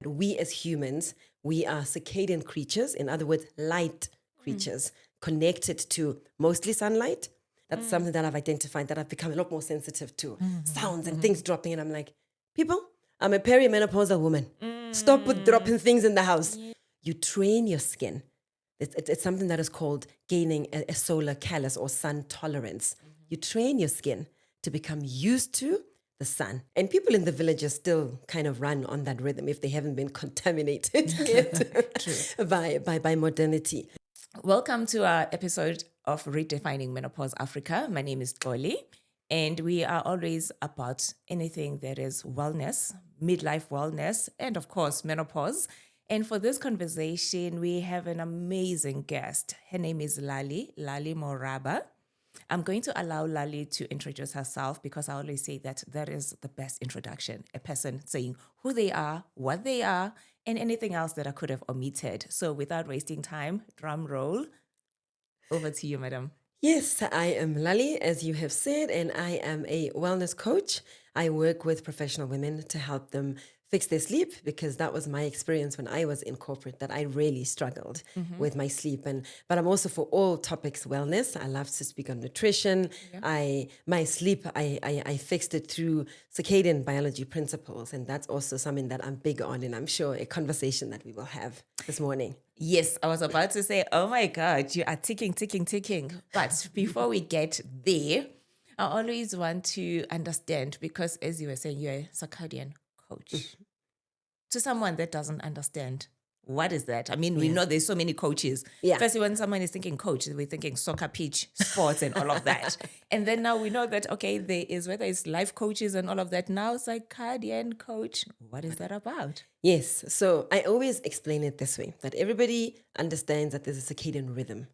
We as humans, we are circadian creatures, in other words, light creatures, connected to mostly sunlight. That's something that I've identified, that I've become a lot more sensitive to. Sounds and things dropping, and I'm like, people, I'm a perimenopausal woman. Stop with dropping things in the house. You train your skin. It's something that is called gaining a solar callus or sun tolerance. You train your skin to become used to the sun. And people in the villages still kind of run on that rhythm if they haven't been contaminated yet by modernity. Welcome to our episode of Redefining Menopause Africa. My name is Lalie, and we are always about anything that is wellness, midlife wellness, and of course, menopause. And for this conversation, we have an amazing guest. Her name is Lalie Moraba. I'm going to allow Lalie to introduce herself because I always say that is the best introduction, a person saying who they are, what they are, and anything else that I could have omitted. So without wasting time, drum roll, over to you, madam. Yes, I am Lalie, as you have said, and I am a wellness coach. I work with professional women to help them fix their sleep, because that was my experience when I was in corporate, that I really struggled with my sleep. But I'm also for all topics wellness. I love to speak on nutrition. My sleep, I fixed it through circadian biology principles, and that's also something that I'm big on, and I'm sure a conversation that we will have this morning. Yes, I was about to say, oh my God, you are ticking. But before we get there, I always want to understand, because as you were saying, you're a circadian coach. To someone that doesn't understand, what is that? I mean, we know there's so many coaches. Yeah. First, when someone is thinking coach, we're thinking soccer pitch, sports and all of that. And then now we know that, okay, there is, whether it's life coaches and all of that, now circadian coach. What is that about? Yes. So I always explain it this way, that everybody understands that there's a circadian rhythm.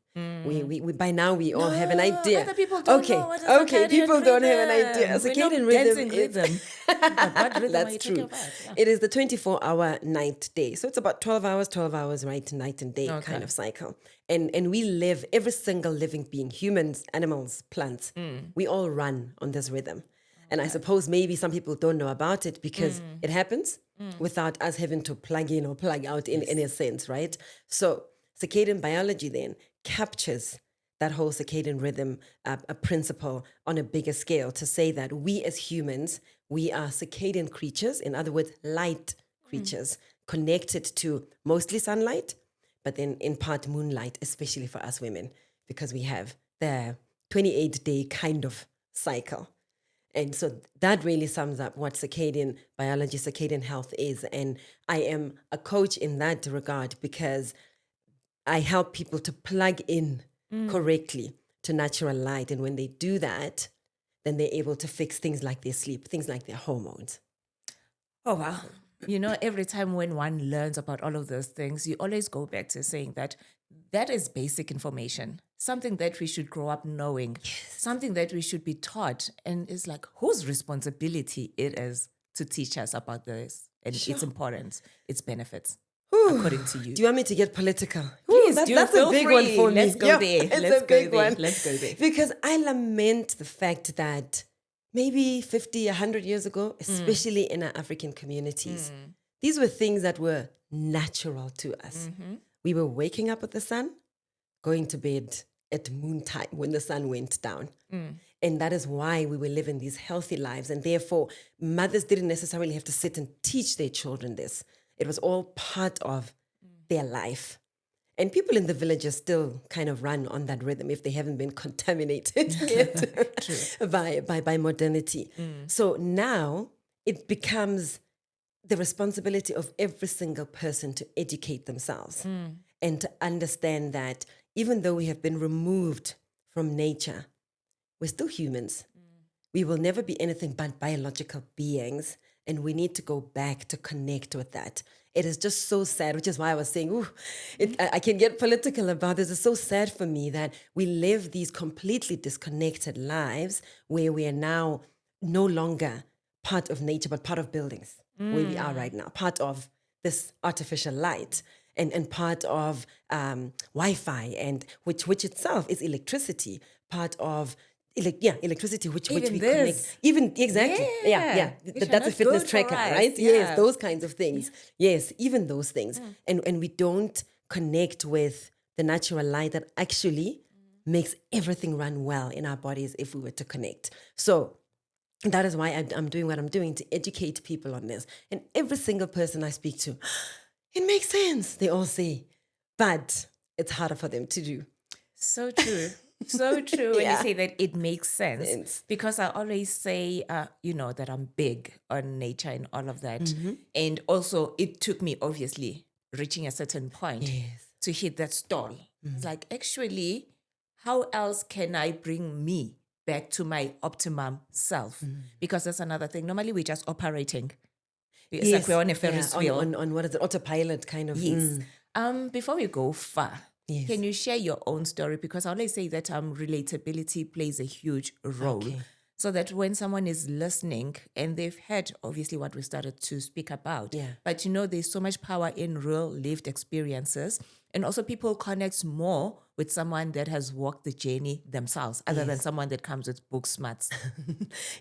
We by now we all have an idea. Other people don't know what a okay, circadian people don't have an rhythm. idea. A We know circadian rhythm dancing is rhythm. But what rhythm That's are you true. talking about? Yeah. It is the 24-hour night day. So it's about 12 hours, right? Night and day kind of cycle. And we live, every single living being, humans, animals, plants, we all run on this rhythm. And I suppose maybe some people don't know about it because it happens without us having to plug in or plug out in any sense, right? So circadian biology then captures that whole circadian rhythm a principle on a bigger scale, to say that we as humans, we are circadian creatures, in other words, light creatures, connected to mostly sunlight, but then in part moonlight, especially for us women, because we have the 28-day kind of cycle. And so that really sums up what circadian biology, circadian health is. And I am a coach in that regard, because I help people to plug in correctly to natural light. And when they do that, then they're able to fix things like their sleep, things like their hormones. Oh, wow. You know, every time when one learns about all of those things, you always go back to saying that is basic information, something that we should grow up knowing, something that we should be taught. And it's like, whose responsibility it is to teach us about this and its importance, its benefits, according to you. Do you want me to get political? Please, that's a big one for me. Let's go there. Let's go there. Let's go there. Because I lament the fact that maybe 50, 100 years ago, especially in our African communities, these were things that were natural to us. We were waking up with the sun, going to bed at noontime when the sun went down. And that is why we were living these healthy lives. And therefore, mothers didn't necessarily have to sit and teach their children this. It was all part of their life. And people in the villages still kind of run on that rhythm if they haven't been contaminated yet by modernity. So now it becomes the responsibility of every single person to educate themselves and to understand that even though we have been removed from nature, we're still humans. We will never be anything but biological beings, and we need to go back to connect with that. It is just so sad, which is why I was saying, I can get political about this. It's so sad for me that we live these completely disconnected lives where we are now no longer part of nature, but part of buildings, where we are right now, part of this artificial light and part of Wi-Fi, and which itself is electricity, part of electricity, which Even we this. connect. Even exactly, Yeah, which are That's a not fitness good for tracker, us. right? Yeah. Yes, those kinds of things. Yes, even those things, and we don't connect with the natural light that actually makes everything run well in our bodies if we were to connect. So that is why I'm doing what I'm doing, to educate people on this. And every single person I speak to, it makes sense, they all say, but it's harder for them to do. So true. So true when you Yeah. say that it makes sense. Sense. Because I always say, that I'm big on nature and all of that. Mm-hmm. And also, it took me, obviously, reaching a certain point Yes. to hit that stall. It's like, actually, how else can I bring me back to my optimum self? Because that's another thing. Normally, we're just operating. It's like we're on a Ferris wheel. On what is it, autopilot kind of. Yes. Before we go far, Yes. can you share your own story? Because I always say that relatability plays a huge role. Okay. So that when someone is listening and they've heard obviously what we started to speak about, Yeah. but there's so much power in real lived experiences. And also people connect more with someone that has walked the journey themselves, other than someone that comes with book smarts.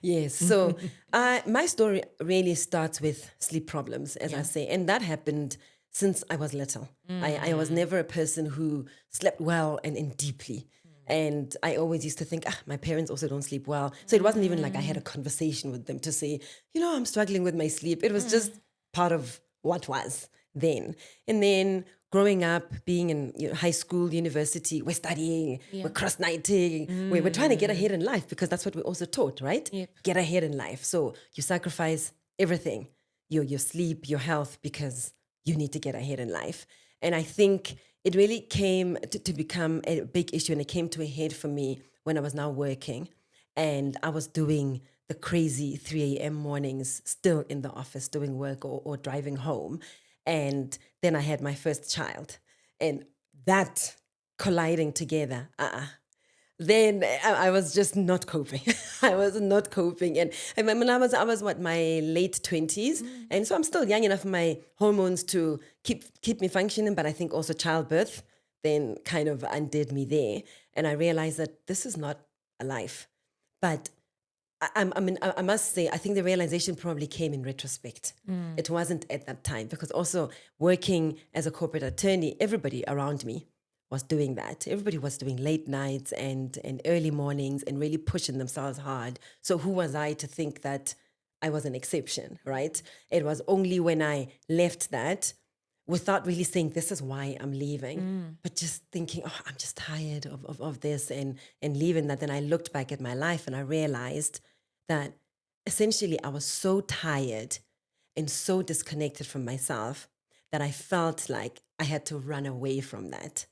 Yes. So my story really starts with sleep problems, as I say, and that happened since I was little. I was never a person who slept well and deeply. And I always used to think, my parents also don't sleep well. So it wasn't even like I had a conversation with them to say, I'm struggling with my sleep. It was just part of what was then. And then growing up, being in high school, university, we're studying, we're cross-nighting, we're trying to get ahead in life, because that's what we're also taught, right? Yep. Get ahead in life. So you sacrifice everything, your sleep, your health, because you need to get ahead in life. And I think it really came to become a big issue, and it came to a head for me when I was now working, and I was doing the crazy 3 a.m. mornings still in the office doing work or driving home. And then I had my first child, and that colliding together, then I was just not coping. I was not coping. And when I was what, my late 20s. And so I'm still young enough for my hormones to keep me functioning. But I think also childbirth then kind of undid me there. And I realized that this is not a life. But I must say, I think the realization probably came in retrospect. It wasn't at that time, because also working as a corporate attorney, everybody around me was doing that. Everybody was doing late nights and early mornings and really pushing themselves hard. So who was I to think that I was an exception, right? It was only when I left that, without really saying this is why I'm leaving, but just thinking, I'm just tired of this and leaving that. Then I looked back at my life and I realized that essentially I was so tired and so disconnected from myself that I felt like I had to run away from that.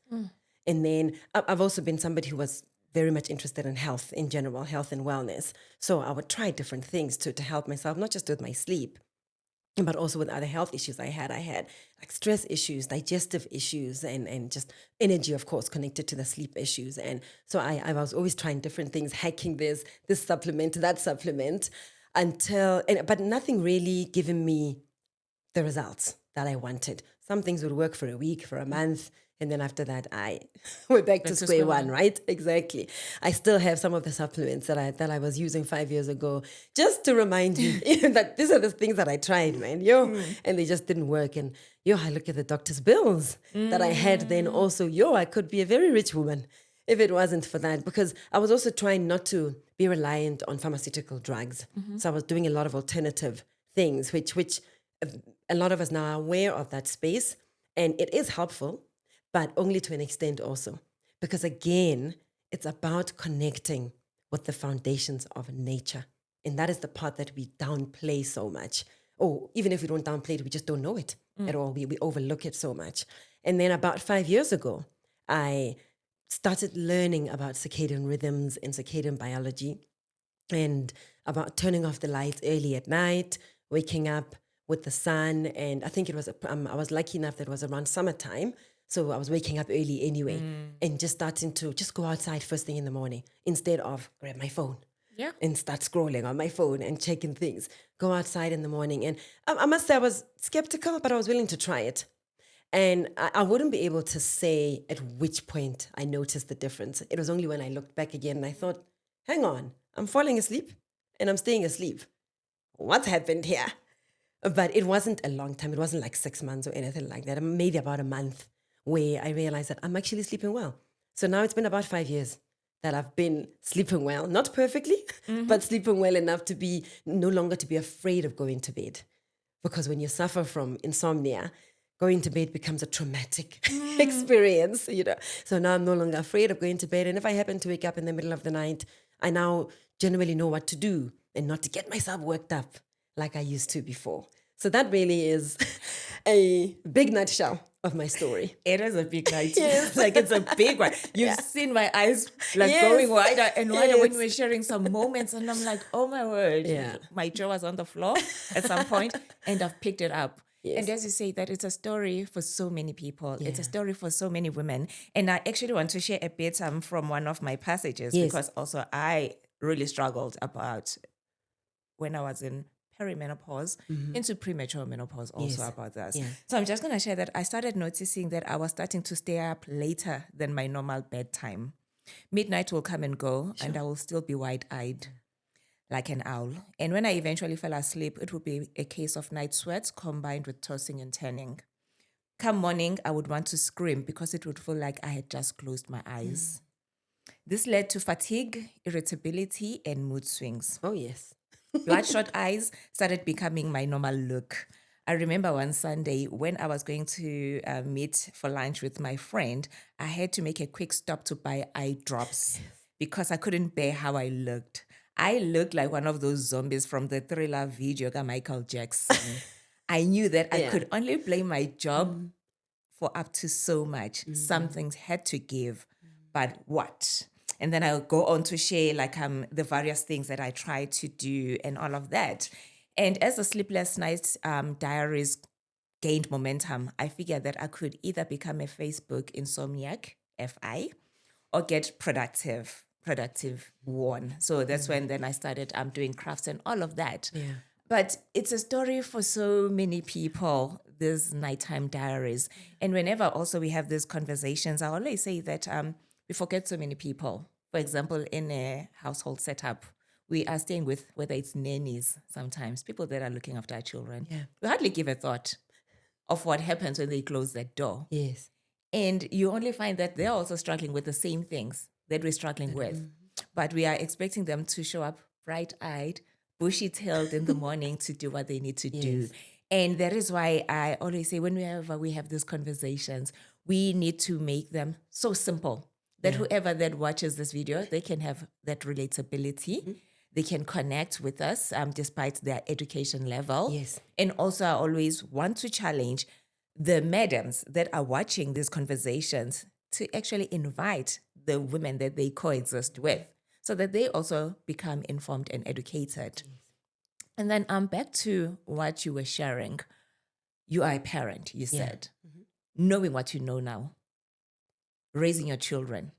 And then I've also been somebody who was very much interested in health in general, health and wellness. So I would try different things to help myself, not just with my sleep, but also with other health issues I had. I had like stress issues, digestive issues, and just energy, of course, connected to the sleep issues. And so I was always trying different things, hacking this supplement, that supplement, but nothing really giving me the results that I wanted. Some things would work for a week, for a month, and then after that, we're back to square one, right? Exactly. I still have some of the supplements that I was using 5 years ago, just to remind you that these are the things that I tried, man. And they just didn't work. And I look at the doctor's bills that I had then also. I could be a very rich woman if it wasn't for that, because I was also trying not to be reliant on pharmaceutical drugs. So I was doing a lot of alternative things, which a lot of us now are aware of that space, and it is helpful, but only to an extent also. Because again, it's about connecting with the foundations of nature. And that is the part that we downplay so much. Or even if we don't downplay it, we just don't know it at all. We overlook it so much. And then about 5 years ago, I started learning about circadian rhythms and circadian biology, and about turning off the lights early at night, waking up with the sun. And I think it was, I was lucky enough that it was around summertime. So I was waking up early anyway, and just starting to just go outside first thing in the morning instead of grab my phone and start scrolling on my phone and checking things. Go outside in the morning. And I must say I was skeptical, but I was willing to try it. And I wouldn't be able to say at which point I noticed the difference. It was only when I looked back again and I thought, hang on, I'm falling asleep and I'm staying asleep. What's happened here? But it wasn't a long time. It wasn't like 6 months or anything like that. Maybe about a month where I realized that I'm actually sleeping well. So now it's been about 5 years that I've been sleeping well, not perfectly, but sleeping well enough to be no longer to be afraid of going to bed. Because when you suffer from insomnia, going to bed becomes a traumatic experience, you know. So now I'm no longer afraid of going to bed. And if I happen to wake up in the middle of the night, I now generally know what to do and not to get myself worked up like I used to before. So that really is a big nutshell of my story. It is a big night. Yes. Like it's a big one. You've seen my eyes like Yes. going wider and wider when Yes. we were sharing some moments. And I'm like, oh my word. Yeah. My jaw was on the floor at some point and I've picked it up. Yes. And as you say, that it's a story for so many people. It's a Yeah. story for so many women. And I actually want to share a bit from one of my passages Yes. because also I really struggled about when I was in perimenopause into premature menopause also Yes. about this. Yeah. So I'm just going to share that I started noticing that I was starting to stay up later than my normal bedtime. Midnight will come and go and I will still be wide-eyed like an owl. And when I eventually fell asleep, it would be a case of night sweats combined with tossing and turning. Come morning, I would want to scream because it would feel like I had just closed my eyes. This led to fatigue, irritability, and mood swings. Oh, yes. Bloodshot eyes started becoming my normal look. I remember one Sunday when I was going to meet for lunch with my friend, I had to make a quick stop to buy eye drops because I couldn't bear how I looked. I looked like one of those zombies from the Thriller video by Michael Jackson. I knew that I Yeah. could only blame my job for up to so much. Some things had to give, but what? And then I'll go on to share like the various things that I try to do and all of that. And as the sleepless nights diaries gained momentum, I figured that I could either become a Facebook insomniac, FI, or get productive one. So that's when then I started doing crafts and all of that. Yeah. But it's a story for so many people, these nighttime diaries. And whenever also we have these conversations, I always say that we forget so many people. For example, in a household setup, we are staying with, whether it's nannies sometimes, people that are looking after our children. Yeah. We hardly give a thought of what happens when they close that door. Yes. And you only find that they're also struggling with the same things that we're struggling with. But we are expecting them to show up bright-eyed, bushy-tailed in the morning to do what they need to do. And that is why I always say whenever we have these conversations, we need to make them so simple that whoever that watches this video, they can have that relatability. They can connect with us despite their education level. Yes. And also I always want to challenge the madams that are watching these conversations to actually invite the women that they coexist with so that they also become informed and educated. And then back to what you were sharing. You are a parent, you said. Knowing what you know now, raising your children,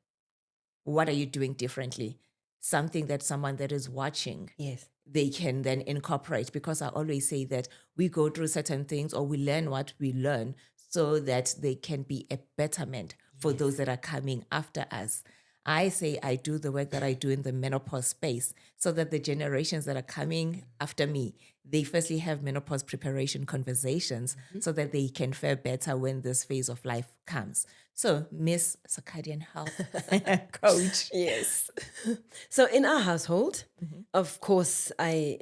what are you doing differently? Something that someone that is watching, Yes. they can then incorporate, because I always say that we go through certain things or we learn what we learn so that they can be a betterment for those that are coming after us. I say I do the work that I do in the menopause space so that the generations that are coming after me, they firstly have menopause preparation conversations so that they can fare better when this phase of life comes. So, Miss Circadian Health Coach. Yes. So in our household, of course, I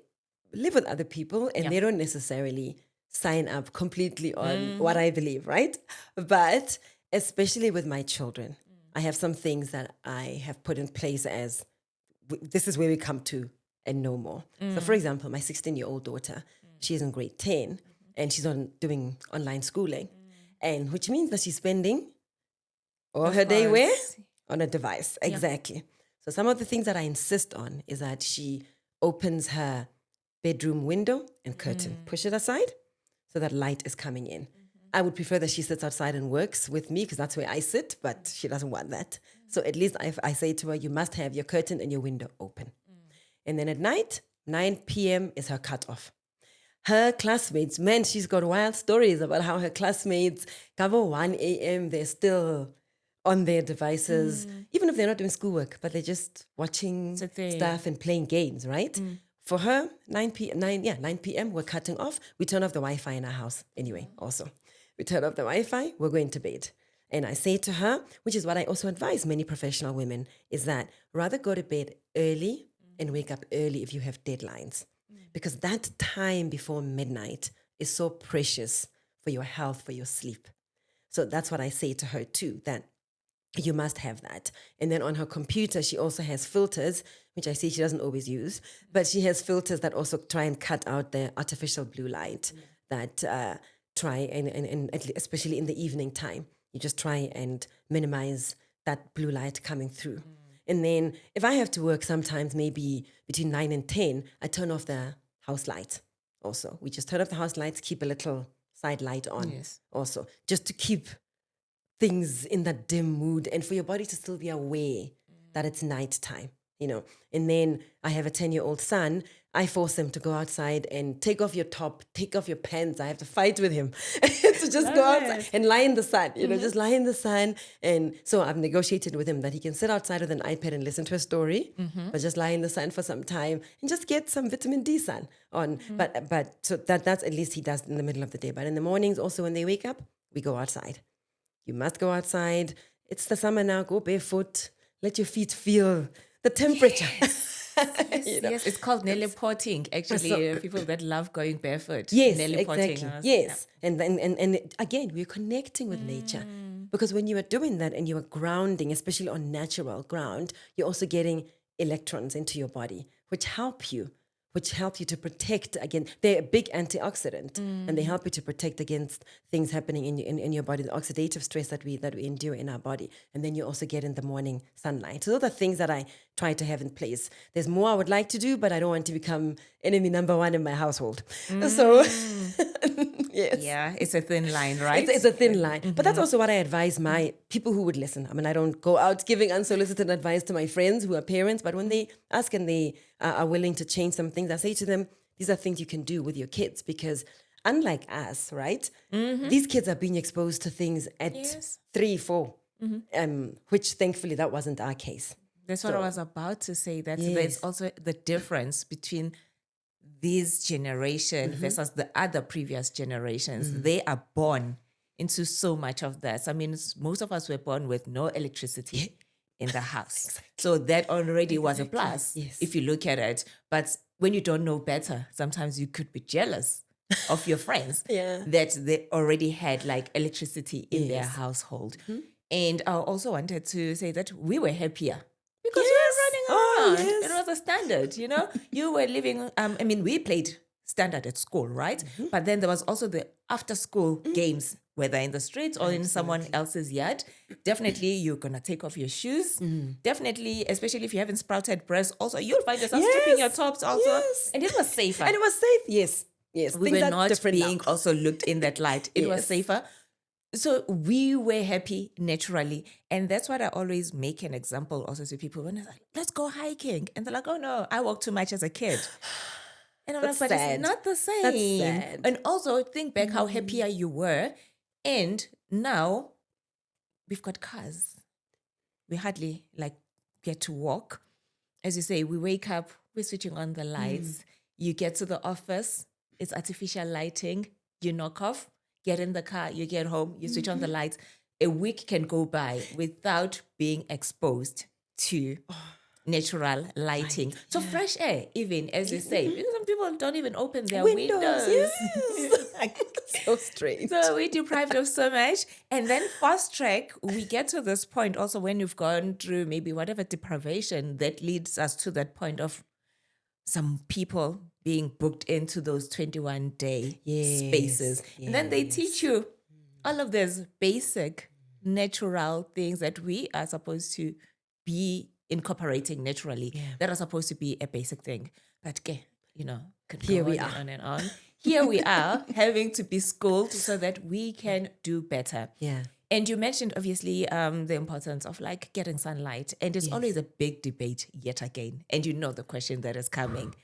live with other people and they don't necessarily sign up completely on what I believe, right? But especially with my children, I have some things that I have put in place as this is where we come to and no more. So for example, my 16-year-old daughter, she's in grade 10 and she's doing online schooling, and which means that she's spending all her day where? On a device. Exactly. So some of the things that I insist on is that she opens her bedroom window and curtain, push it aside so that light is coming in. I would prefer that she sits outside and works with me because that's where I sit, but she doesn't want that. So at least I say to her, you must have your curtain and your window open. And then at night, 9 p.m. is her cutoff. Her classmates, man, she's got wild stories about how her classmates cover 1 a.m. They're still on their devices, even if they're not doing schoolwork, but they're just watching a thing. stuff and playing games, right? For her, 9 p.m., we're cutting off. We turn off the Wi-Fi in our house anyway, also. We turn off the Wi-Fi, we're going to bed. And I say to her, which is what I also advise many professional women, is that rather go to bed early and wake up early if you have deadlines. Because that time before midnight is so precious for your health, for your sleep. So that's what I say to her too, that you must have that. And then on her computer, she also has filters, which I see she doesn't always use, but she has filters that also try and cut out the artificial blue light that try and especially in the evening time, you just try and minimize that blue light coming through. And then if I have to work sometimes maybe between 9 and 10, I turn off the house light also. We just turn off the house lights, keep a little side light on also, just to keep things in that dim mood and for your body to still be aware that it's nighttime, you know. And then I have a 10-year-old son. I force him to go outside and take off your top, take off your pants. I have to fight with him to just go outside and lie in the sun, you know, just lie in the sun. And so I've negotiated with him that he can sit outside with an iPad and listen to a story, but just lie in the sun for some time and just get some vitamin D sun on. But so that's at least he does in the middle of the day. But in the mornings also when they wake up, we go outside. You must go outside. It's the summer now. Go barefoot. Let your feet feel the temperature. Yes, it's called Nelly-potting. Actually, people that love going barefoot. Yes, Nelly-potting. exactly. Yes. And again, we're connecting with nature. Because when you are doing that and you are grounding, especially on natural ground, you're also getting electrons into your body, which help you to protect against, they're a big antioxidant and they help you to protect against things happening in your body, the oxidative stress that we endure in our body. And then you also get in the morning sunlight. So those are things that I try to have in place. There's more I would like to do, but I don't want to become enemy number one in my household. So yes. Yeah, it's a thin line, right? It's a thin line. But that's also what I advise my people who would listen. I mean, I don't go out giving unsolicited advice to my friends who are parents, but when they ask and they are willing to change some things, I say to them, these are things you can do with your kids because unlike us, right? These kids are being exposed to things at 3, 4, which thankfully that wasn't our case. That's what I was about to say, that there's also the difference between this generation versus the other previous generations. They are born into so much of that. I mean, most of us were born with no electricity in the house. Exactly. So that already was a plus if you look at it. But when you don't know better, sometimes you could be jealous of your friends that they already had like electricity in their household. And I also wanted to say that we were happier because we were running around. It was a standard, you know. You were living, I mean, we played standard at school, right? But then there was also the after school games, whether in the streets or in someone else's yard. Definitely you're going to take off your shoes. Definitely, especially if you haven't sprouted breasts, also you'll find yourself stripping your tops also. And it was safer. And it was safe, yes. We were not being also looked in that light. It was safer. So we were happy naturally. And that's what I always make an example also to people when I like, let's go hiking. And they're like, oh no, I walked too much as a kid. And I'm like, but it's not the same. That's sad. And also think back how happier you were. And now we've got cars. We hardly like get to walk. As you say, we wake up, we're switching on the lights. You get to the office, it's artificial lighting. You knock off, get in the car, you get home, you switch on the lights. A week can go by without being exposed to natural lighting. So fresh air, even as you say, because some people don't even open their windows. Yes. So strange. So we're deprived of so much. And then fast track, we get to this point also when you've gone through maybe whatever deprivation that leads us to that point of some people being booked into those 21-day spaces. And then they teach you all of these basic natural things that we are supposed to be incorporating naturally, that are supposed to be a basic thing. But you know, here we are on and on. Here we are having to be schooled so that we can do better. Yeah. And you mentioned obviously the importance of like getting sunlight, and it's always a big debate yet again. And you know the question that is coming: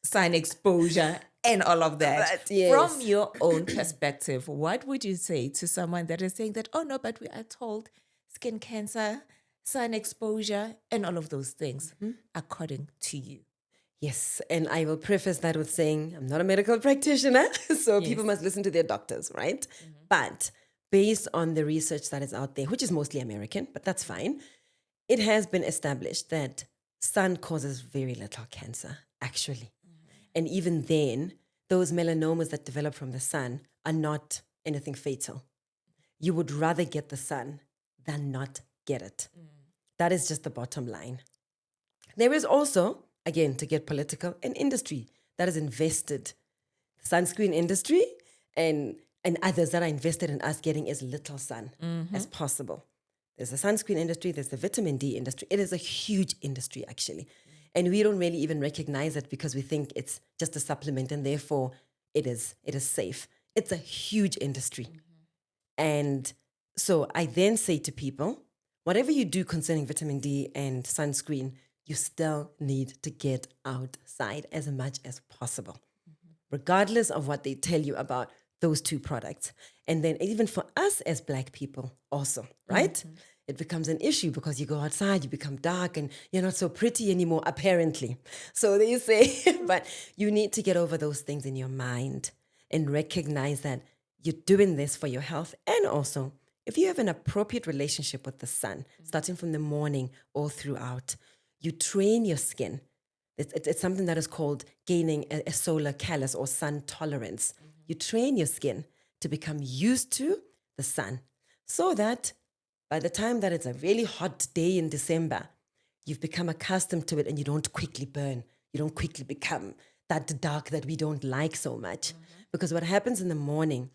sun exposure and all of that. From your own perspective, what would you say to someone that is saying that, oh no, but we are told skin cancer, sun exposure, and all of those things, according to you? Yes, and I will preface that with saying I'm not a medical practitioner, so people must listen to their doctors, right? But based on the research that is out there, which is mostly American, but that's fine, it has been established that sun causes very little cancer, actually. And even then, those melanomas that develop from the sun are not anything fatal. You would rather get the sun than not get it. That is just the bottom line. There is also, again, to get political, an industry that is invested, the sunscreen industry, and others that are invested in us getting as little sun as possible. There's the sunscreen industry, there's the vitamin D industry. It is a huge industry, actually. And we don't really even recognize it because we think it's just a supplement and therefore it is safe. It's a huge industry. And so I then say to people, whatever you do concerning vitamin D and sunscreen, you still need to get outside as much as possible, regardless of what they tell you about those two products. And then even for us as Black people also, right? It becomes an issue because you go outside, you become dark and you're not so pretty anymore, apparently. So they say, but you need to get over those things in your mind and recognize that you're doing this for your health. And also, if you have an appropriate relationship with the sun, starting from the morning all throughout, you train your skin. It's something that is called gaining a solar callus or sun tolerance. You train your skin to become used to the sun so that by the time that it's a really hot day in December, you've become accustomed to it and you don't quickly burn. You don't quickly become that dark that we don't like so much. Because what happens in the morning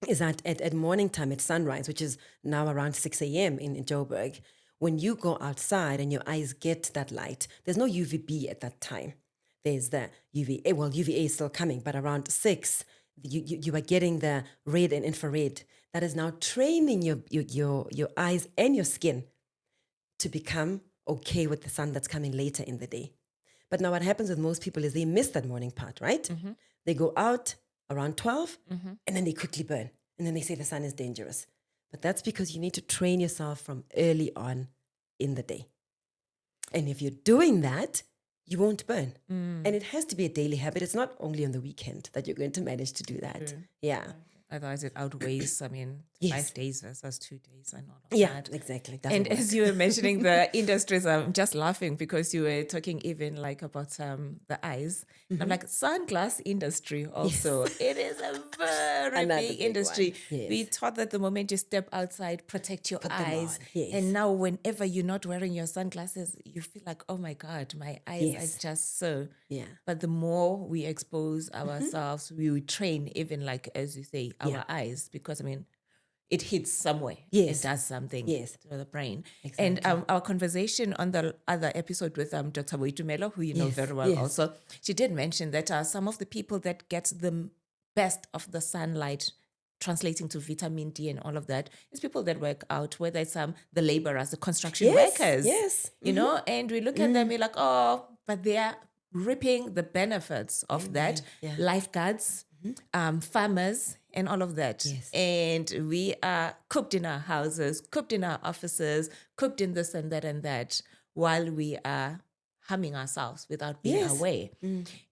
is that at morning time, at sunrise, which is now around 6 a.m. in Joburg, when you go outside and your eyes get that light, there's no UVB at that time. There's the UVA. Well, UVA is still coming, but around 6, you are getting the red and infrared. That is now training your eyes and your skin to become okay with the sun that's coming later in the day. But now what happens with most people is they miss that morning part, right? They go out around 12 and then they quickly burn. And then they say the sun is dangerous. But that's because you need to train yourself from early on in the day. And if you're doing that, you won't burn. And it has to be a daily habit. It's not only on the weekend that you're going to manage to do that. Yeah. Otherwise, it outweighs, 5 days versus 2 days and all of Yeah, that. exactly. And as you were mentioning the industries, I'm just laughing because you were talking even like about the eyes. I'm like, sunglass industry also. It is a very Another big big industry. one. Yes. We thought that the moment you step outside, protect your Put them eyes. on. Yes. And now whenever you're not wearing your sunglasses, you feel like, oh my God, my eyes are just so. Yeah. But the more we expose ourselves, we train even like, as you say, our eyes, because it hits somewhere. Yes. It does something to the brain. Exactly. And our conversation on the other episode with Dr. Boitumelo, who you know very well also, she did mention that some of the people that get the best of the sunlight translating to vitamin D and all of that is people that work out, whether it's the laborers, the construction workers, you know, and we look at them, we're like, oh, but they are reaping the benefits of that. Lifeguards, farmers, and all of that. And we are cooped in our houses, cooped in our offices, cooped in this and that, while we are harming ourselves without being aware.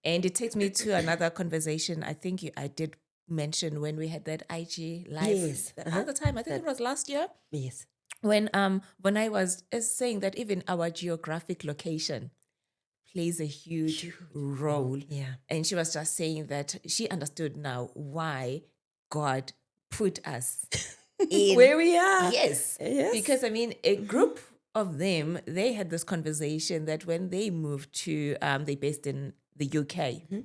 And it takes me to another conversation. I think I did mention when we had that IG live the other time. I think it was last year. Yes. When I was saying that even our geographic location plays a huge role. Yeah. And she was just saying that she understood now why God put us in where we are. Yes. Because a group of them, they had this conversation that when they moved to, they based in the UK,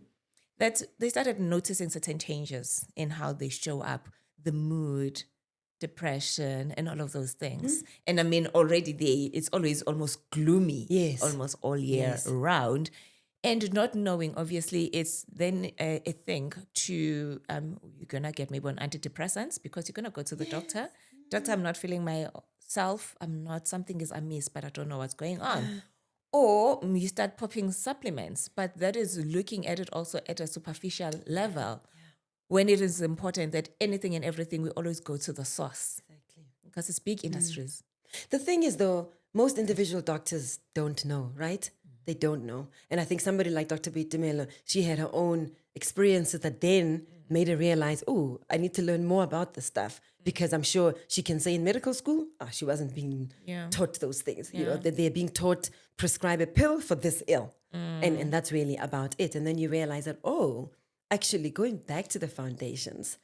that they started noticing certain changes in how they show up, the mood, depression, and all of those things. And already it's always almost gloomy, almost all year round. And not knowing, obviously, it's then a thing to, you're going to get maybe on antidepressants because you're going to go to the doctor. Doctor, I'm not feeling myself. Something is amiss, but I don't know what's going on. Or you start popping supplements, but that is looking at it also at a superficial level. When it is important that anything and everything, we always go to the source. Exactly. Because it's big industries. The thing is, though, most individual doctors don't know, right? They don't know. And I think somebody like Dr. Bitumelo, she had her own experiences that then made her realize, oh, I need to learn more about this stuff. Because I'm sure she can say in medical school, she wasn't being taught those things. You know, that they're being taught prescribe a pill for this ill. And that's really about it. And then you realize that, actually going back to the foundations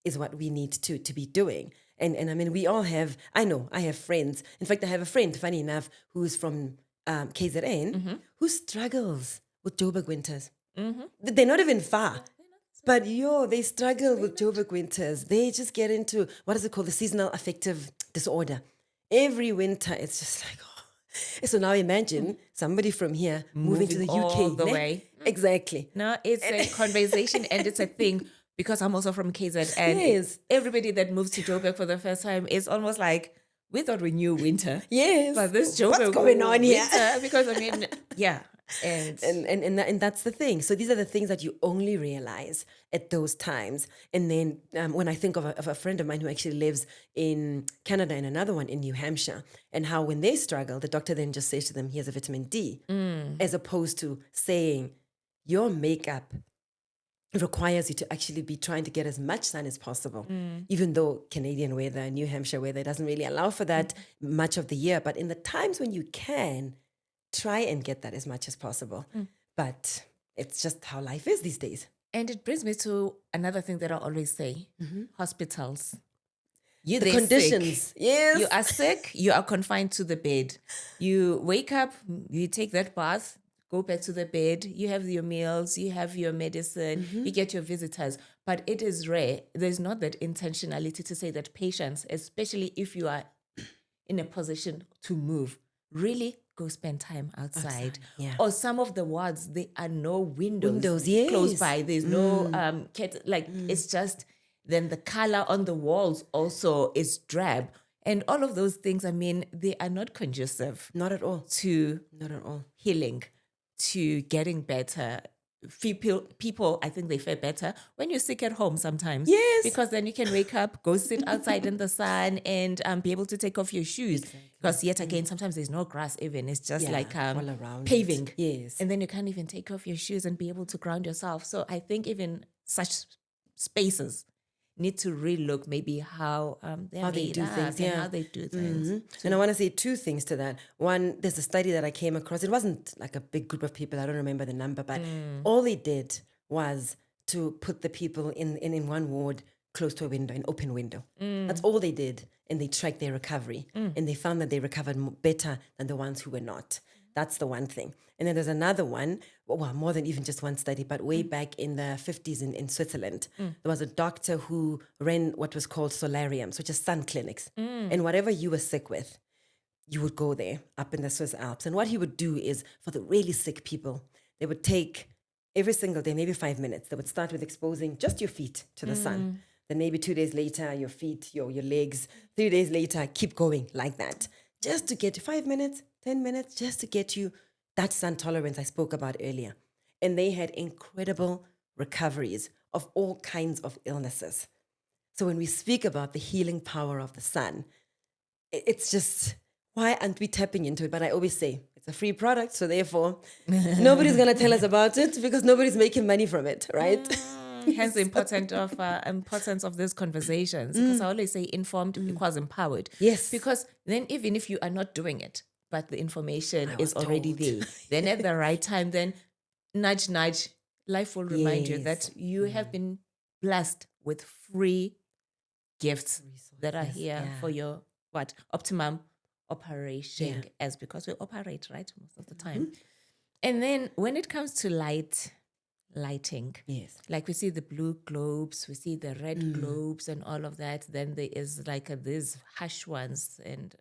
is what we need to be doing. And I mean, we all have, I have friends. In fact, I have a friend, funny enough, who's from KZN, who struggles with Joburg winters. They're not even far. But they struggle with Joburg winters. They just get into, what is it called? The seasonal affective disorder. Every winter, it's just like, So now imagine somebody from here moving to the UK. All the way. Exactly. No, it's a conversation and it's a thing because I'm also from KZ and everybody that moves to Joburg for the first time is almost like, we thought we knew winter. Yes. But this Joburg what's going on here? Because I mean, yeah. And that's the thing. So these are the things that you only realize at those times. And then when I think of a friend of mine who actually lives in Canada and another one in New Hampshire, and how when they struggle, the doctor then just says to them, here's a vitamin D, as opposed to saying, your makeup requires you to actually be trying to get as much sun as possible, even though Canadian weather, New Hampshire weather doesn't really allow for that much of the year. But in the times when you can, try and get that as much as possible. But it's just how life is these days. And it brings me to another thing that I always say, hospitals. The conditions. Sick. Yes. You are sick, you are confined to the bed. You wake up, you take that bath, go back to the bed, you have your meals, you have your medicine, you get your visitors. But it is rare. There's not that intentionality to say that patients, especially if you are in a position to move, really go spend time outside. Or some of the wards, there are no windows close by. There's no it's just, then the color on the walls also is drab. And all of those things, I mean, they are not conducive. Not at all. Not at all. Healing, to getting better. People, I think they fare better when you're sick at home sometimes. Yes. Because then you can wake up, go sit outside in the sun and be able to take off your shoes. Because yet again, sometimes there's no grass even. It's just like all around paving. Yes. And then you can't even take off your shoes and be able to ground yourself. So I think even such spaces need to relook maybe how they do things, and how they do things. And I want to say two things to that. One, there's a study that I came across. It wasn't like a big group of people. I don't remember the number, but all they did was to put the people in one ward close to a window, an open window. That's all they did. And they tracked their recovery. And they found that they recovered better than the ones who were not. That's the one thing. And then there's another one, well, more than even just one study, but way back in the 50s in Switzerland, there was a doctor who ran what was called solariums, which is sun clinics. And whatever you were sick with, you would go there up in the Swiss Alps. And what he would do is, for the really sick people, they would take every single day, maybe 5 minutes, they would start with exposing just your feet to the sun. Then maybe 2 days later, your feet, your legs. 3 days later, keep going like that. Just to get 5 minutes, 10 minutes, just to get you that sun tolerance I spoke about earlier. And they had incredible recoveries of all kinds of illnesses. So when we speak about the healing power of the sun, it's just, why aren't we tapping into it? But I always say, it's a free product, so therefore, nobody's going to tell us about it because nobody's making money from it, right? Hence the importance of these conversations. Because I always say informed equals empowered. Yes. Because then even if you are not doing it, but the information is already there, then at the right time, then nudge, nudge, life will remind you that you have been blessed with free gifts that are here for your optimum operation, as because we operate, right, most of the time. And then when it comes to lighting, like we see the blue globes, we see the red globes and all of that, then there is like these harsh ones. And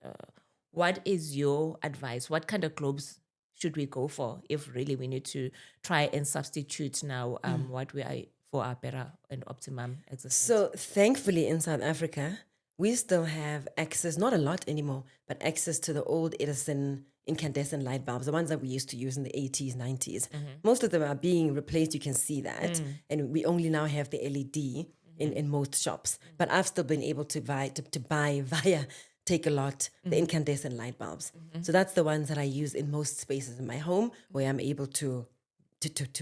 what is your advice? What kind of globes should we go for if really we need to try and substitute now what we are for our better and optimum existence? So thankfully in South Africa, we still have access, not a lot anymore, but access to the old Edison incandescent light bulbs, the ones that we used to use in the 80s, 90s. Most of them are being replaced. You can see that. And we only now have the LED in most shops. But I've still been able to buy via take a lot, the incandescent light bulbs. So that's the ones that I use in most spaces in my home where I'm able to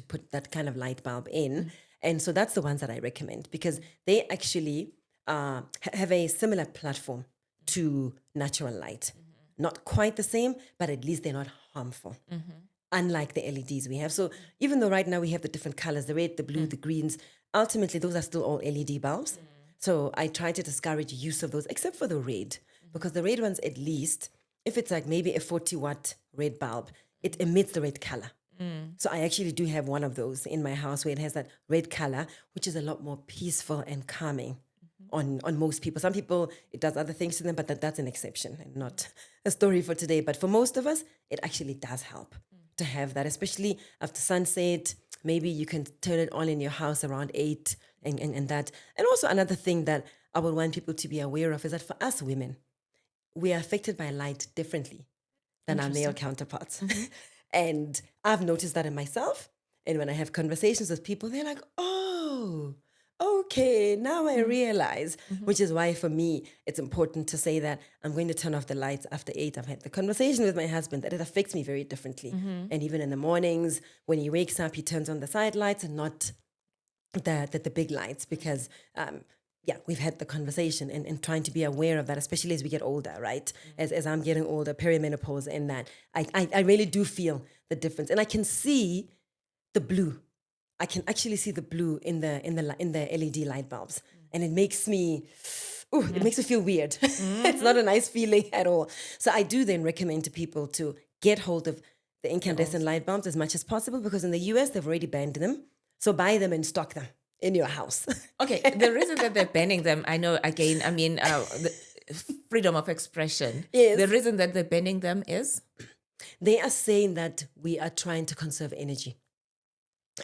put that kind of light bulb in. And so that's the ones that I recommend because they actually have a similar platform to natural light. Not quite the same, but at least they're not harmful. Unlike the LEDs we have. So even though right now we have the different colors, the red, the blue, the greens, ultimately those are still all LED bulbs. So I try to discourage use of those except for the red, because the red ones, at least, if it's like maybe a 40-watt red bulb, it emits the red color. So I actually do have one of those in my house where it has that red color, which is a lot more peaceful and calming on most people. Some people, it does other things to them, but that's an exception and not a story for today. But for most of us, it actually does help to have that, especially after sunset. Maybe you can turn it on in your house around 8 and that. And also another thing that I would want people to be aware of is that for us women, we are affected by light differently than our male counterparts. And I've noticed that in myself. And when I have conversations with people, they're like, oh, okay, now I realize, which is why for me, it's important to say that I'm going to turn off the lights after 8. I've had the conversation with my husband that it affects me very differently. And even in the mornings, when he wakes up, he turns on the side lights and not the big lights because, we've had the conversation and trying to be aware of that, especially as we get older, right? As I'm getting older, perimenopause and that, I really do feel the difference. And I can see the blue. I can actually see the blue in the LED light bulbs, and it makes me feel weird. It's not a nice feeling at all. So I do then recommend to people to get hold of the incandescent light bulbs as much as possible because in the US they've already banned them. So buy them and stock them in your house. Okay, the reason that they're banning them, I know. Again, I mean, the freedom of expression. Yes. The reason that they're banning them is they are saying that we are trying to conserve energy.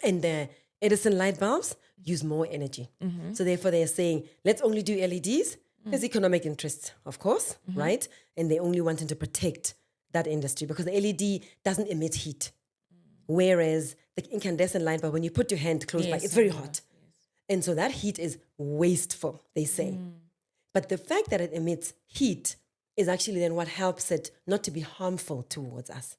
And the Edison light bulbs use more energy. So therefore they're saying, let's only do LEDs. There's economic interests, of course, right? And they only wanting to protect that industry because the LED doesn't emit heat. Whereas the incandescent light bulb, when you put your hand close by, it's very hot. And so that heat is wasteful, they say. But the fact that it emits heat is actually then what helps it not to be harmful towards us.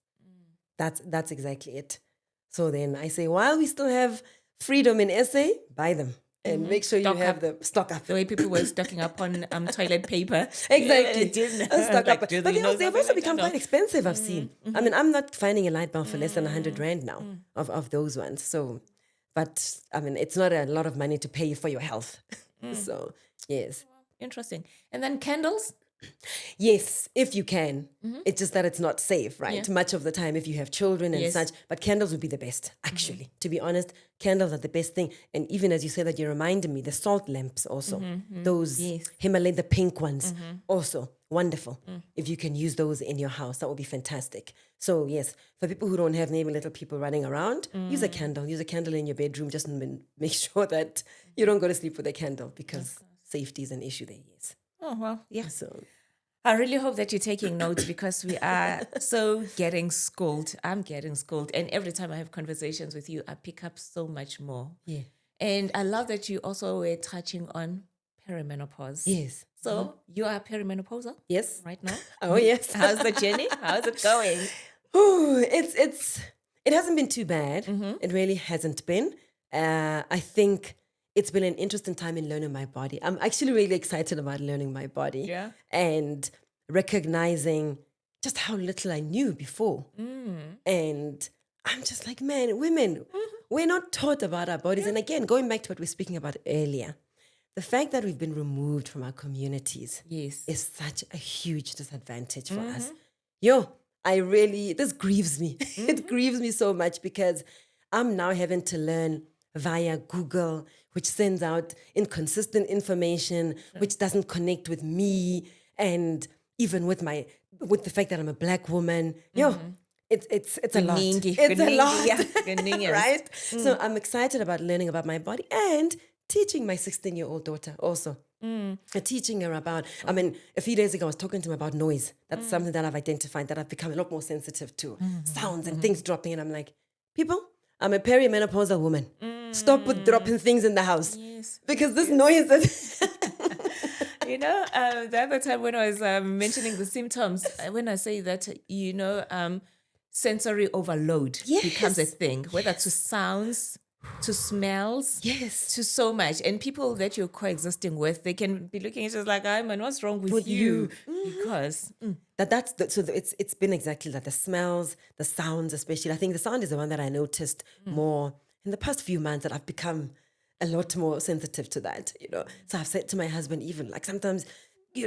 That's exactly it. So then I say, while we still have freedom in SA, buy them and make sure you have them. Stock up. the way people were stocking up on toilet paper. Exactly. Stock Stock up. But they've also become quite expensive, I've seen. I mean, I'm not finding a light bulb for less than 100 Rand now of those ones. So, but I mean, it's not a lot of money to pay for your health. So, yes. Interesting. And then candles? Yes, if you can. It's just that it's not safe, right? Much of the time if you have children and such. But candles would be the best, actually. To be honest, candles are the best thing. And even as you say that, you reminded me, the salt lamps also. Those Himalayan, the pink ones, also wonderful. If you can use those in your house, that would be fantastic. So yes, for people who don't have maybe little people running around, use a candle. Use a candle in your bedroom. Just make sure that you don't go to sleep with a candle because safety is an issue there, yes. Oh, well, yeah. So I really hope that you're taking notes because we are so getting schooled. I'm getting schooled. And every time I have conversations with you, I pick up so much more. yeah. And I love that you also were touching on perimenopause. Yes. So you are perimenopausal Yes. right now? Oh, yes. How's the journey? How's it going? Oh, it hasn't been too bad. It really hasn't been. I think it's been an interesting time in learning my body. I'm actually really excited about learning my body and recognizing just how little I knew before. And I'm just like, man, women, we're not taught about our bodies. And again, going back to what we were speaking about earlier, the fact that we've been removed from our communities is such a huge disadvantage for us. This grieves me. It grieves me so much because I'm now having to learn via Google, which sends out inconsistent information, which doesn't connect with me, and even with the fact that I'm a Black woman. It's a lot. It's a lot, right? So I'm excited about learning about my body and teaching my 16-year-old daughter also. Teaching her about, a few days ago I was talking to her about noise. That's something that I've identified, that I've become a lot more sensitive to. Sounds and things dropping. And I'm like, people, I'm a perimenopausal woman. Stop with dropping things in the house. Because this noise The other time when I was mentioning the symptoms, when I say that, sensory overload becomes a Yes. thing, whether to sounds, to smells, Yes. to so much. And people that you're coexisting with, they can be looking at you like, "Ay, man, what's wrong with you?" Because It's been exactly that. The smells, the sounds, especially. I think the sound is the one that I noticed more in the past few months, that I've become a lot more sensitive to that. So I've said to my husband, even like sometimes,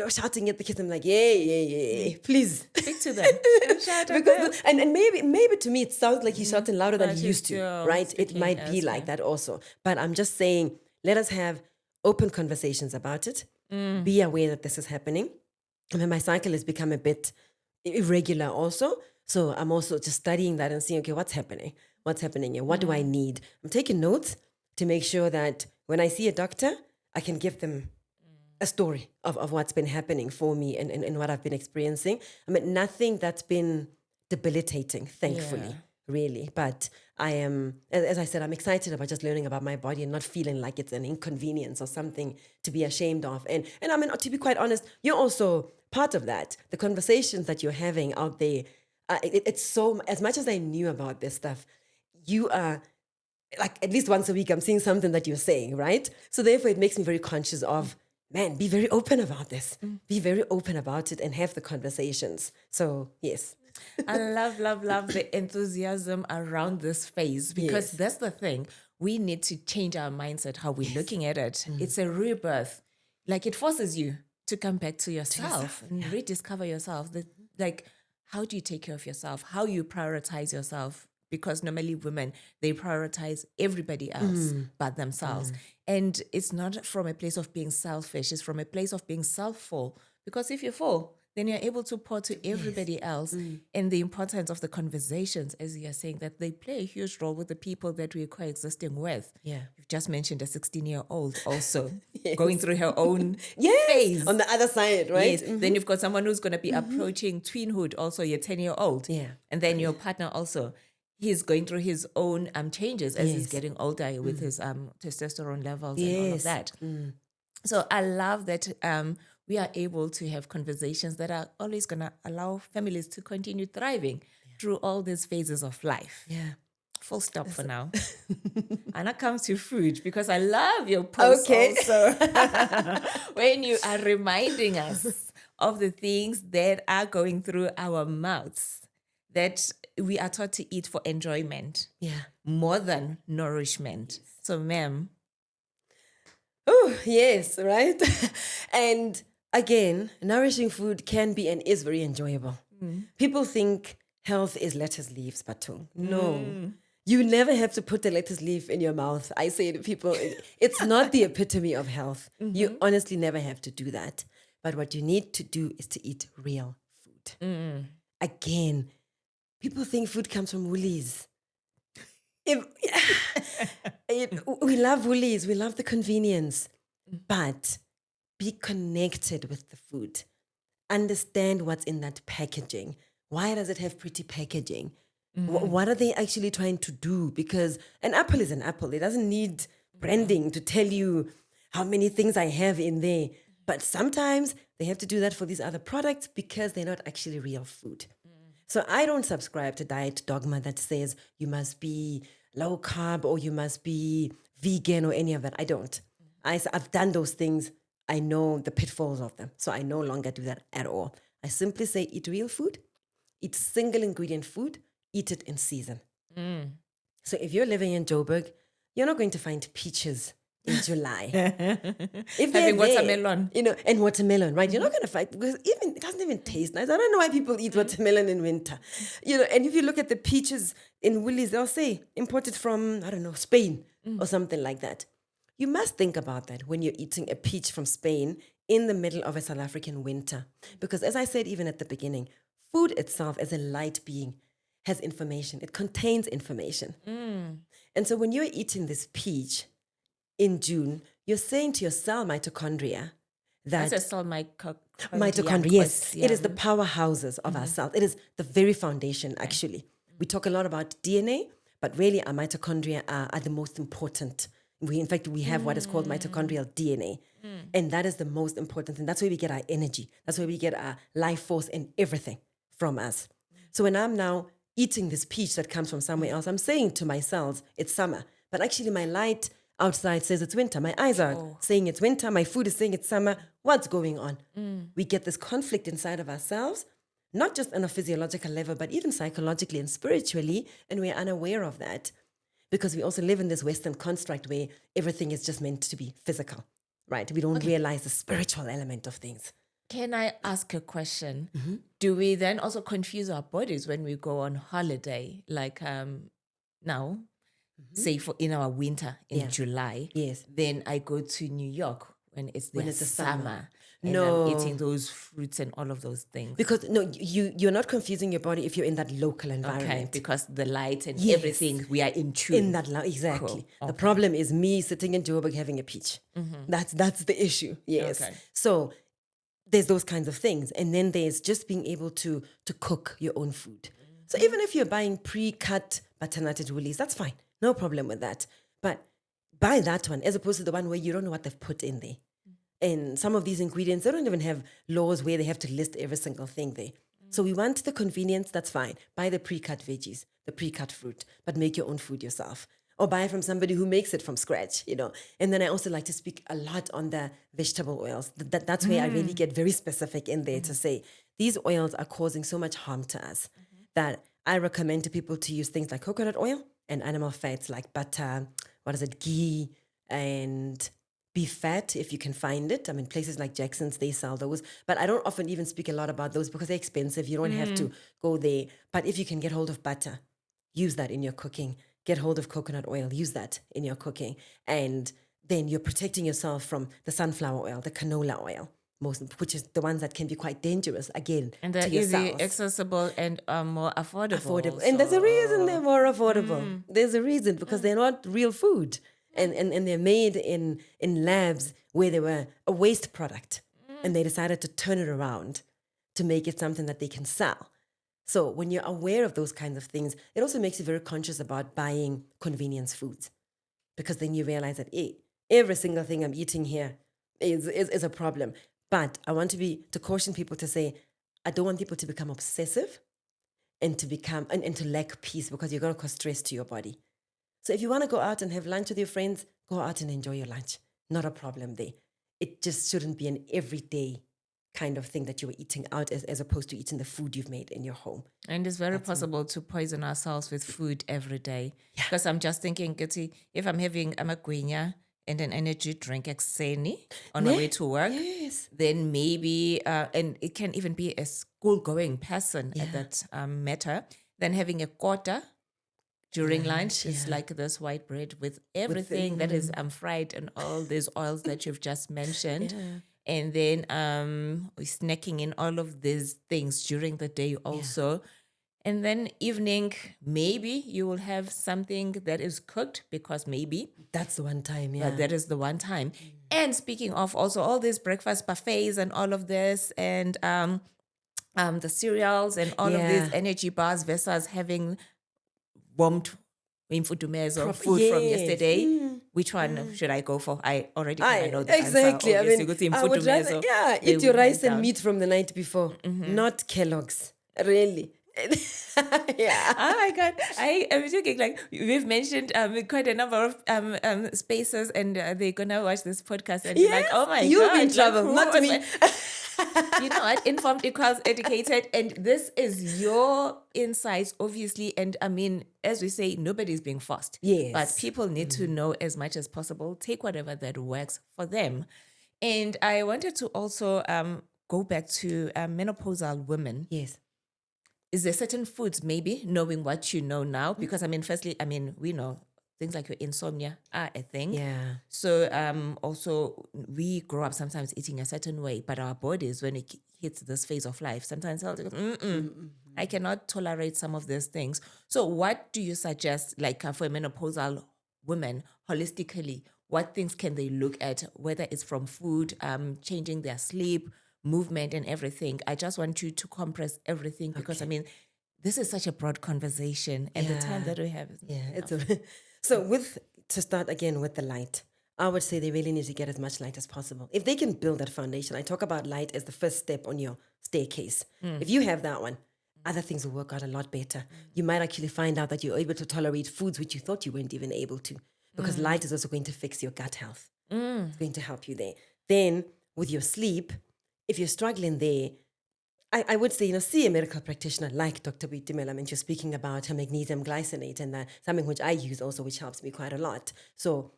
shouting at the kids, I'm like, yeah, please. speak to them. Shout at them. Because and maybe to me it sounds like he's shouting louder than But he he's used to, still right? It speaking might be like elsewhere. that also. But I'm just saying, let us have open conversations about it. Be aware that this is happening. I mean, my cycle has become a bit irregular also. So I'm also just studying that and seeing, okay, what's happening? What's happening here? What do I need? I'm taking notes to make sure that when I see a doctor, I can give them a story of what's been happening for me and what I've been experiencing. I mean, nothing that's been debilitating, thankfully, really. But I am, as I said, I'm excited about just learning about my body and not feeling like it's an inconvenience or something to be ashamed of. And I mean, to be quite honest, you're also part of that. The conversations that you're having out there, it's so, as much as I knew about this stuff, you are, like, at least once a week, I'm seeing something that you're saying, right? So therefore, it makes me very conscious of, man, be very open about this. Be very open about it and have the conversations. So, yes. I love the enthusiasm around this phase, because Yes. that's the thing. We need to change our mindset, how we're looking at it. It's a rebirth. Like, it forces you to come back to yourself and rediscover yourself. Like, how do you take care of yourself? How you prioritize yourself? Because normally women, they prioritize everybody else but themselves. And it's not from a place of being selfish. It's from a place of being self-full. Because if you're full, then you're able to pour to everybody else. And the importance of the conversations, as you're saying, that they play a huge role with the people that we're coexisting with. Yeah. You've just mentioned a 16-year-old also going through her own Yes. phase. On the other side, right? Yes. Then you've got someone who's going to be approaching tweenhood, also your 10-year-old. Yeah. And then your partner also. He's going through his own changes as he's Yes. getting older with his testosterone levels and all of Yes. that. So I love that we are able to have conversations that are always going to allow families to continue thriving through all these phases of life. Yeah. Full stop for now. And that comes to food, because I love your posts also. When you are reminding us of the things that are going through our mouths, that we are taught to eat for enjoyment Yeah. more than nourishment. So, ma'am. Oh, yes, right? And again, nourishing food can be and is very enjoyable. People think health is lettuce leaves, but no. You never have to put the lettuce leaf in your mouth. I say to people, it's not the epitome of health. You honestly never have to do that. But what you need to do is to eat real food. Again, people think food comes from Woolies. We love Woolies. We love the convenience. But be connected with the food. Understand what's in that packaging. Why does it have pretty packaging? What are they actually trying to do? Because an apple is an apple. It doesn't need branding to tell you how many things I have in there. But sometimes they have to do that for these other products because they're not actually real food. So I don't subscribe to diet dogma that says you must be low carb or you must be vegan or any of that. I don't. I've done those things. I know the pitfalls of them. So I no longer do that at all. I simply say eat real food, eat single ingredient food, eat it in season. So if you're living in Joburg, you're not going to find peaches in July. If they're Having there, watermelon. and watermelon, right? You're not going to find, because it doesn't even taste nice. I don't know why people eat watermelon in winter. And if you look at the peaches in Woolies, they'll say imported from, I don't know, Spain or something like that. You must think about that when you're eating a peach from Spain in the middle of a South African winter. Because as I said, even at the beginning, food itself as a light being has information. It contains information. And so when you're eating this peach in June, you're saying to your cell mitochondria that... That's a cell mitochondria, yes. It is the powerhouses of our cells. It is the very foundation, actually. We talk a lot about DNA, but really our mitochondria are the most important we have what is called mitochondrial DNA. And that is the most important thing. That's where we get our energy. That's where we get our life force and everything from us. So when I'm now eating this peach that comes from somewhere else, I'm saying to my cells, it's summer. But actually my light outside says it's winter. My eyes are saying it's winter. My food is saying it's summer. What's going on? We get this conflict inside of ourselves, not just on a physiological level, but even psychologically and spiritually. And we're unaware of that because we also live in this Western construct where everything is just meant to be physical, right? We don't realize the spiritual element of things. Can I ask a question? Do we then also confuse our bodies when we go on holiday? Like now, say in our winter in July, Yes. then I go to New York when it's the summer. And No. I'm eating those fruits and all of those things. Because no, you're not confusing your body if you're in that local environment. Okay, because the light and everything, we are in tune. In that exactly. Cool. The Okay. problem is me sitting in Joburg having a peach. That's the issue. Yes. Okay. So there's those kinds of things. And then there's just being able to cook your own food. So even if you're buying pre-cut butternut woolies, that's fine. No problem with that. But buy that one as opposed to the one where you don't know what they've put in there. And some of these ingredients, they don't even have laws where they have to list every single thing there. So we want the convenience, that's fine. Buy the pre-cut veggies, the pre-cut fruit, but make your own food yourself. Or buy from somebody who makes it from scratch, And then I also like to speak a lot on the vegetable oils. That's where I really get very specific in there to say, these oils are causing so much harm to us that I recommend to people to use things like coconut oil and animal fats like butter, ghee, and beef fat, if you can find it. I mean, places like Jackson's, they sell those. But I don't often even speak a lot about those because they're expensive. You don't have to go there. But if you can get hold of butter, use that in your cooking. Get hold of coconut oil, use that in your cooking. And then you're protecting yourself from the sunflower oil, the canola oil, which is the ones that can be quite dangerous, again, And they're to your easy, cells. accessible, and more affordable. And there's a reason they're more affordable. There's a reason because they're not real food. And they're made in labs where they were a waste product. And they decided to turn it around to make it something that they can sell. So when you're aware of those kinds of things, it also makes you very conscious about buying convenience foods. Because then you realize that every single thing I'm eating here is a problem. But I want to caution people to say, I don't want people to become obsessive and to lack peace because you're going to cause stress to your body. So if you want to go out and have lunch with your friends, go out and enjoy your lunch. Not a problem there. It just shouldn't be an everyday kind of thing that you were eating out as opposed to eating the food you've made in your home. And it's very possible to poison ourselves with food every day. Because I'm just thinking, if I'm having a magwinya and an energy drink ekseni on my way to work, then maybe, and it can even be a school-going person at that matter, then having a quarter during lunch is like this white bread with everything that is fried and all these oils that you've just mentioned. And then snacking in all of these things during the day also. And then evening, maybe you will have something that is cooked because maybe. That's the one time, But that is the one time. And speaking of also all these breakfast buffets and all of this and the cereals and all of these energy bars versus having warmed imfudumezo food from yesterday. Which one should I go for? I already know the exactly. answer. I would rather eat your rice and meat from the night before, not Kellogg's. Really. Oh my God. I am thinking like we've mentioned quite a number of spaces and they're gonna watch this podcast and be like, oh my God. You'll be in trouble, not me. You know what? Informed equals educated. And this is your insights, obviously. And I mean, as we say, nobody's being forced. Yes. But people need to know as much as possible. Take whatever that works for them. And I wanted to also go back to menopausal women. Yes. Is there certain foods, maybe, knowing what you know now? Because, I mean, firstly, we know things like your insomnia are a thing. Yeah. So also we grow up sometimes eating a certain way, but our bodies, when it hits this phase of life, sometimes I cannot tolerate some of these things. So what do you suggest, like for a menopausal woman, holistically, what things can they look at, whether it's from food, changing their sleep, movement and everything? I just want you to compress everything because, I mean, this is such a broad conversation and the time that we have is So with to start again with the light, I would say they really need to get as much light as possible. If they can build that foundation, I talk about light as the first step on your staircase. If you have that one, other things will work out a lot better. You might actually find out that you're able to tolerate foods which you thought you weren't even able to, because light is also going to fix your gut health. It's going to help you there. Then with your sleep, if you're struggling there, I would say, see a medical practitioner like Dr. Bitimela. I mean, you're speaking about her magnesium glycinate, and that's something which I use also, which helps me quite a lot. So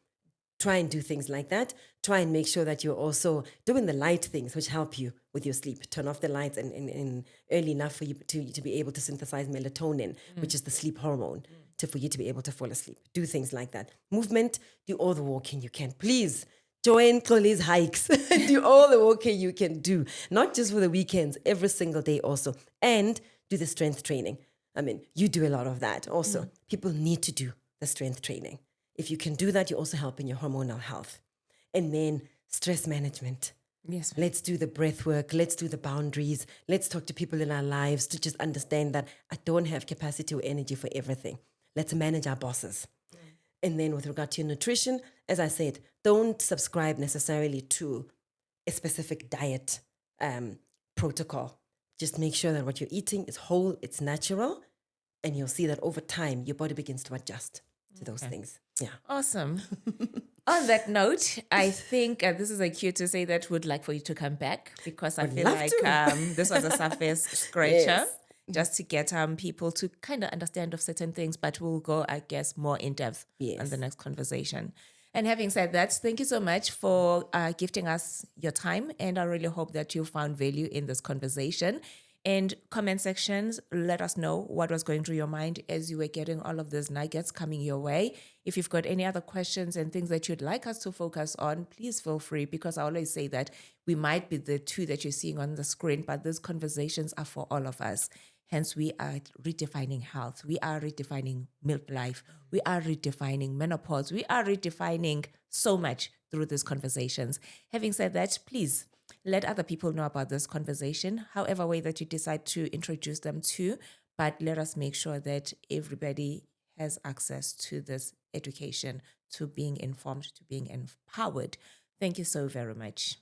try and do things like that. Try and make sure that you're also doing the light things which help you with your sleep. Turn off the lights and early enough for you to be able to synthesize melatonin, which is the sleep hormone, for you to be able to fall asleep. Do things like that. Movement, do all the walking you can. Please join Chloe's hikes. Do all the walking you can do, not just for the weekends, every single day also. And do the strength training. I mean, you do a lot of that also. People need to do the strength training. If you can do that, you're also helping your hormonal health. And then stress management. Yes. Let's do the breath work. Let's do the boundaries. Let's talk to people in our lives to just understand that I don't have capacity or energy for everything. Let's manage our bosses. And then with regard to your nutrition, as I said, don't subscribe necessarily to a specific diet protocol. Just make sure that what you're eating is whole, it's natural, and you'll see that over time, your body begins to adjust to those things. Yeah. Awesome. On that note, I think this is a cue to say that we'd like for you to come back, because I feel love like to. this was a surface scratcher. Yes. Just to get people to kind of understand of certain things, but we'll go, I guess, more in depth on the next conversation. And having said that, thank you so much for gifting us your time, and I really hope that you found value in this conversation. And comment sections, let us know what was going through your mind as you were getting all of these nuggets coming your way. If you've got any other questions and things that you'd like us to focus on, please feel free, because I always say that we might be the two that you're seeing on the screen, but these conversations are for all of us. Hence, we are redefining health. We are redefining midlife. We are redefining menopause. We are redefining so much through these conversations. Having said that, please let other people know about this conversation, however way that you decide to introduce them to, but let us make sure that everybody has access to this education, to being informed, to being empowered. Thank you so very much.